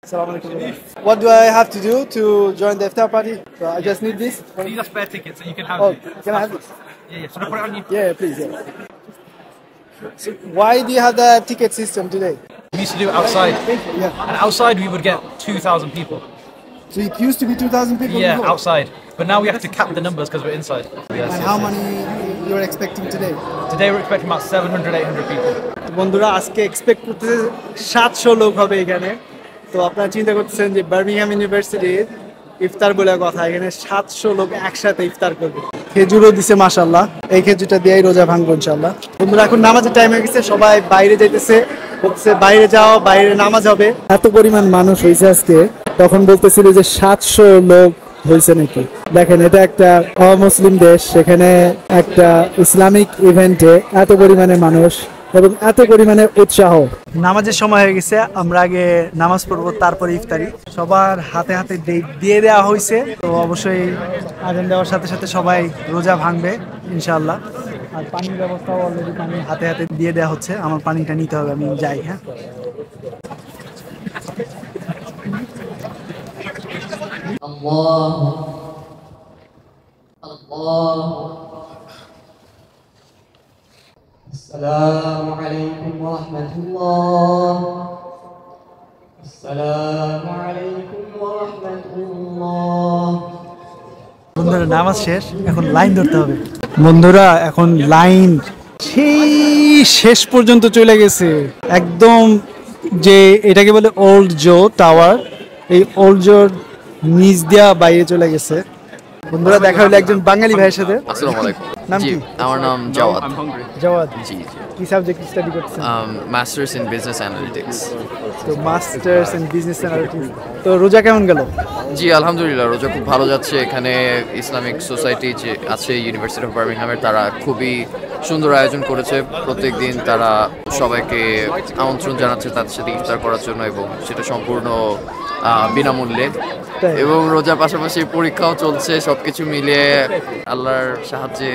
What do I have to do to join the iftar party? So I just need this. These are spare tickets, so you can have Oh, these. can I have this? Yeah. So I put it on you. Yeah, please. Yeah. So why do you have the ticket system today? We used to do it outside, Yeah. and outside we would get 2,000 people. So it used to be 2,000 people. Yeah, before? outside. But now we have to cap the numbers because we're inside. And how many you're expecting today? Today we're expecting about 700, 800 people. বন্ধুরা আজকে expect করতেছে 700 লোক হবে এখানে। তো আপনারা চিন্তা করতেছেন যে বার্মিংহাম ইউনিভার্সিটির ইফতার বলে কথা, এখানে 700 লোক একসাথে ইফতার করবে। খেজুরও দিছে মাশাআল্লাহ, এই খেজুরটা দিয়েই রোজা ভাঙবো ইনশাআল্লাহ। বন্ধুরা এখন নামাজের টাইম হয়ে গেছে, সবাই বাইরে যাইতেছে, বলতেছে বাইরে যাও, বাইরে নামাজ হবে। এত পরিমাণ মানুষ হয়েছে আজকে, তখন বলতেছিল যে 700 লোক হয়েছে নাকি। দেখেন এটা একটা অমুসলিম দেশ, সেখানে একটা ইসলামিক ইভেন্টে এত পরিমাণে মানুষ এবং এত পরিমাণে উৎসাহ। নামাজের সময় হয়ে গেছে, আমরা আগে নামাজ পড়বো তারপরে ইফতারি। সবার হাতে হাতে দিয়ে দেওয়া হয়েছে, তো অবশ্যই আজান দেওয়ার সাথে সাথে সবাই রোজা ভাঙবে ইনশাআল্লাহ। আর পানির ব্যবস্থাও অলরেডি পানি হাতে হাতে দিয়ে দেওয়া হচ্ছে। আমার পানিটা নিতে হবে, আমি যাই। হ্যাঁ, الله الله السلام عليكم ورحمة الله السلام عليكم ورحمة الله বন্ধুরা নামাজ শেষ, এখন লাইন ধরতে হবে। বন্ধুরা এখন লাইন সেই শেষ পর্যন্ত চলে গেছে, একদম যে এটাকে বলে ওল্ড জো টাওয়ার, এই ওল্ড জোর নিচ দিয়া বাইরে চলে গেছে। বন্ধুরা দেখা হলো একজন বাঙালি ভাইয়ের সাথে। আসসালামু আলাইকুম। নাম কি? আমার নাম জাওয়াদ। জাওয়াদ, জি। কি সাবজেক্ট স্টাডি করছেন? Masters in business analytics. তো মাস্টার্স ইন বিজনেস অ্যানালিটিক্স। তো রোজা কেমন গেল? জি আলহামদুলিল্লাহ, রোজা খুব ভালো যাচ্ছে। এখানে ইসলামিক সোসাইটি যে আছে ইউনিভার্সিটি অফ বার্মিংহামের, তারা খুবই সুন্দর আয়োজন করেছে। প্রত্যেক দিন তারা সবাইকে আমন্ত্রণ জানাচ্ছে তাদের সাথে ইফতার করার জন্য, এবং সেটা সম্পূর্ণ বিনামূল্যে। এবং রোজার পাশাপাশি পরীক্ষাও চলছে, সবকিছু মিলিয়ে আল্লাহর সাহায্যে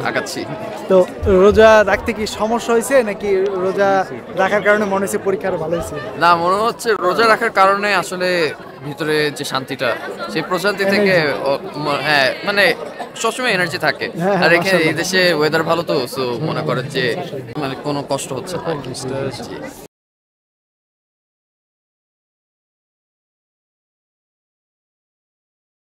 আগাচ্ছি। তো রোজা রাখতে কি সমস্যা হয়েছে, নাকি রোজা রাখার কারণে মনে হচ্ছে পরীক্ষা আরো ভালো হয়েছে? না, মনে হচ্ছে রোজা রাখার কারণে আসলে ভিতরে যে শান্তিটা, সেই প্রশান্তি থেকে হ্যাঁ মানে সবসময় এনার্জি থাকে। আর এখানে এই দেশে ওয়েদার ভালো, তো সো মনে করেন যে মানে কোনো কষ্ট হচ্ছে না।